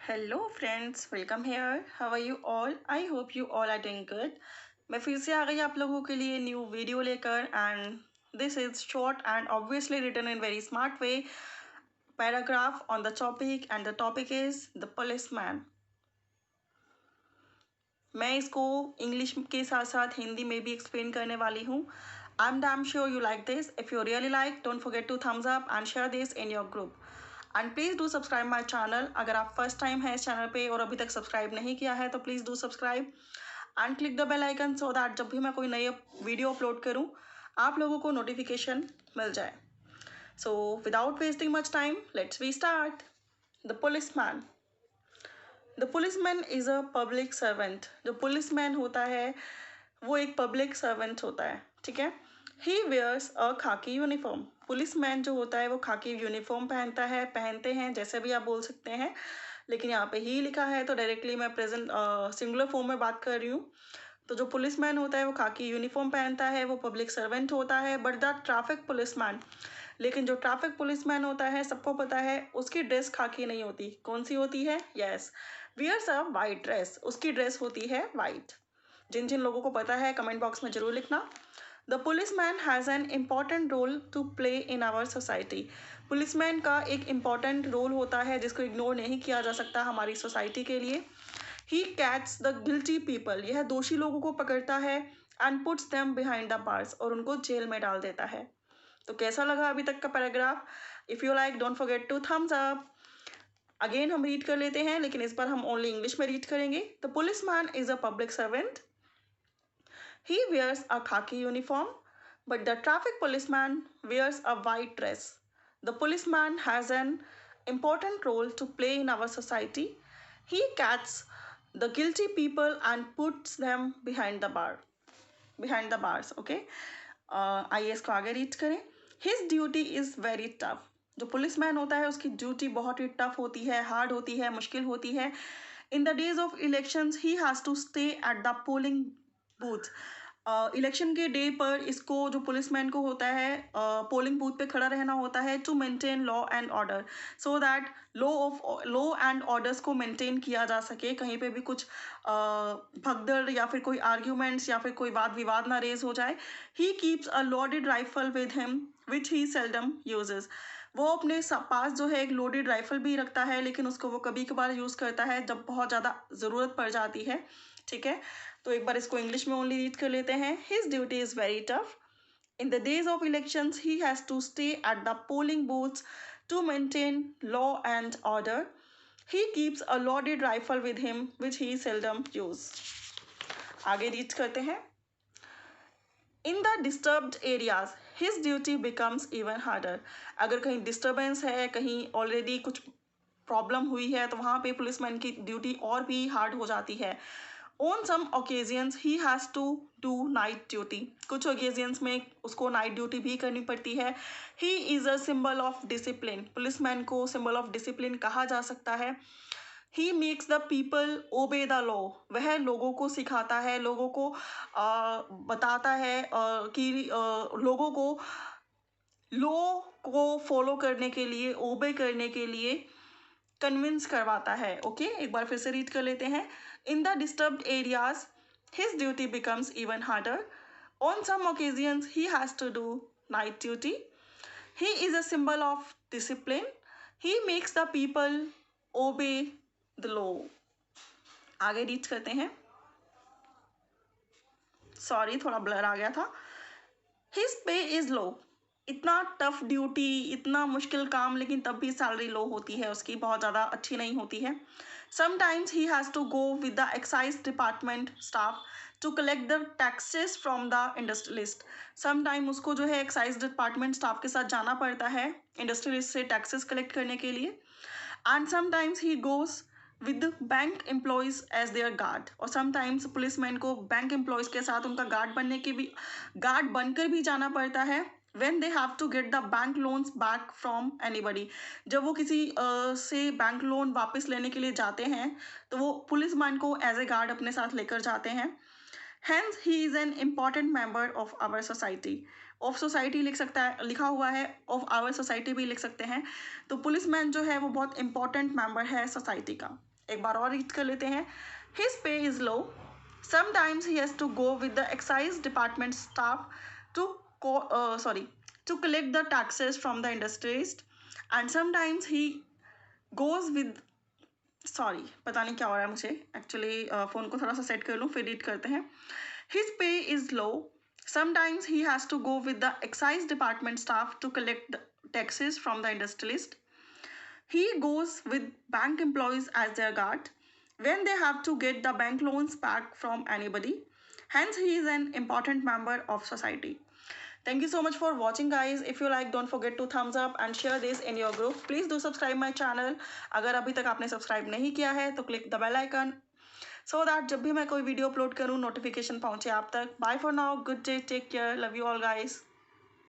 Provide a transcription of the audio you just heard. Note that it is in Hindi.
Hello friends, welcome here. How are you all? I hope you all are doing good. मैं फिर से आ गई आप लोगों के लिए न्यू वीडियो लेकर and this is short and obviously written in very smart way paragraph on the topic and the topic is the policeman. मैं इसको इंग्लिश के साथ साथ हिंदी में भी एक्सप्लेन करने वाली हूँ। I am damn sure you like this. If you really like, don't forget to thumbs up and share this in your group and please do subscribe my channel. अगर आप फर्स्ट टाइम है इस चैनल पे और अभी तक सब्सक्राइब नहीं किया है तो please do subscribe and click the bell icon so that जब भी मैं कोई नई वीडियो अपलोड करूँ आप लोगों को नोटिफिकेशन मिल जाए। So without wasting much time, let's we start. The policeman. The policeman is a public servant. जो पुलिसमैन होता है वो एक पब्लिक सर्वेंट होता है, ठीक है। ही वेयर्स अ खाकी यूनिफॉर्म। पुलिसमैन जो होता है वो खाकी यूनिफॉर्म पहनते हैं, जैसे भी आप बोल सकते हैं, लेकिन यहाँ पे ही लिखा है तो डायरेक्टली मैं प्रेजेंट सिंगुलर फॉर्म में बात कर रही हूँ। तो जो पुलिसमैन होता है वो खाकी यूनिफॉर्म पहनता है, वो पब्लिक सर्वेंट होता है। बट द ट्रैफिक पुलिसमैन, लेकिन जो ट्रैफिक पुलिसमैन होता है सबको पता है उसकी ड्रेस खाकी नहीं होती। कौन सी होती है? Yes, wears a white dress. उसकी ड्रेस होती है वाइट। जिन जिन लोगों को पता है कमेंट बॉक्स में जरूर लिखना। The policeman has an important role to play in our society. Policeman का एक इम्पॉर्टेंट रोल होता है जिसको इग्नोर नहीं किया जा सकता हमारी सोसाइटी के लिए। ही कैट्स द गिल्टी पीपल। यह दोषी लोगों को पकड़ता है and puts them behind the bars, और उनको जेल में डाल देता है। तो कैसा लगा अभी तक का paragraph? If you like, don't forget to thumbs up. Again हम रीड कर लेते हैं, लेकिन इस बार हम ओनली इंग्लिश में रीड करेंगे। The policeman is a public servant. He wears a khaki uniform, but the traffic policeman wears a white dress. The policeman has an important role to play in our society. He catches the guilty people and puts them behind the bars. Okay. आइए इसको आगे रीड करें। His duty is very tough. जो पुलिसमैन होता है उसकी ड्यूटी बहुत ही टफ होती है, हार्ड होती है, मुश्किल होती है। In the days of elections he has to stay at the polling booth. Election के डे पर इसको, जो पुलिसमैन को होता है, पोलिंग बूथ पे खड़ा रहना होता है to maintain law and order, so that law and orders को मेंटेन किया जा सके। कहीं पे भी कुछ भगदड़ या फिर कोई आर्ग्यूमेंट्स या फिर कोई वाद विवाद ना रेज हो जाए। ही keeps a loaded rifle with him which he seldom uses. वो अपने पास जो है एक लोडेड राइफल भी रखता है, लेकिन उसको वो कभी कभार यूज़ करता है जब बहुत ज़्यादा ज़रूरत पड़ जाती है, ठीक है। तो एक बार इसको इंग्लिश में ओनली रीड कर लेते हैं। His duty is very tough. In the days of elections he has to stay at the polling booths to maintain law and order. He keeps a loaded rifle with him which he seldom use. आगे रीड करते हैं। In the disturbed areas his duty becomes even harder. अगर कहीं डिस्टर्बेंस है, कहीं ऑलरेडी कुछ प्रॉब्लम हुई है, तो वहाँ पे पुलिसमैन की ड्यूटी और भी हार्ड हो जाती है। On some occasions he has to do night duty. कुछ ओकेजन्स में उसको नाइट ड्यूटी भी करनी पड़ती है। He is a symbol of discipline. Policeman को सिंबल ऑफ डिसिप्लिन कहा जा सकता है। He makes the people obey the law. वह लोगों को सिखाता है, लोगों को बताता है कि लोगों को लॉ को फॉलो करने के लिए, ओबे करने के लिए कन्विंस करवाता है। ओके, एक बार फिर से रीड कर लेते हैं। In the disturbed areas his duty becomes even harder. On some occasions he has to do night duty. He is a symbol of discipline. He makes the people obey the law. आगे रीड करते हैं। सॉरी, थोड़ा ब्लर आ गया था। His pay is low. इतना टफ ड्यूटी, इतना मुश्किल काम, लेकिन तब भी सैलरी लो होती है उसकी, बहुत ज़्यादा अच्छी नहीं होती है। Sometimes he has to go with the excise department staff to collect the taxes from the industrialist. Sometime उसको जो है एक्साइज डिपार्टमेंट स्टाफ के साथ जाना पड़ता है इंडस्ट्रियलिस्ट से टैक्सेस कलेक्ट करने के लिए। And sometimes he goes with bank employees as their guard. और समटाइम्स पुलिसमैन को बैंक एम्प्लॉयज़ के साथ उनका गार्ड बनकर भी जाना पड़ता है। when they have to get the bank loans back from anybody। जब वो किसी से बैंक लोन वापस लेने के लिए जाते हैं तो वो पुलिसमैन को एज ए गार्ड अपने साथ लेकर जाते हैं। hence he is an important member of our society। Of society लिख सकता है, लिखा हुआ है, ऑफ आवर सोसाइटी भी लिख सकते हैं। तो पुलिसमैन जो है वो बहुत इंपॉर्टेंट मेंबर है सोसाइटी का। एक बार और रीड कर लेते हैं. His pay is low. Sometimes he has to go with the excise department staff to to collect the taxes from the industrialist, and sometimes he goes with पता नहीं क्या हो रहा है मुझे एक्चुअली. फ़ोन को थोड़ा सा सेट कर लूँ फिर रीड करते हैं. His pay is low. Sometimes he has to go with the excise department staff to collect the taxes from the industrialist. He goes with bank employees as their guard when they have to get the bank loans back from anybody. Hence, he is an important member of society. Thank you so much for watching, guys. If you like, don't forget to thumbs up and share this in your group. Please do subscribe my channel. अगर अभी तक आपने सब्सक्राइब नहीं किया है तो click the bell icon so that जब भी मैं कोई वीडियो अपलोड करूँ नोटिफिकेशन पहुँचे आप तक. Bye for now. Good day. Take care. Love you all, guys.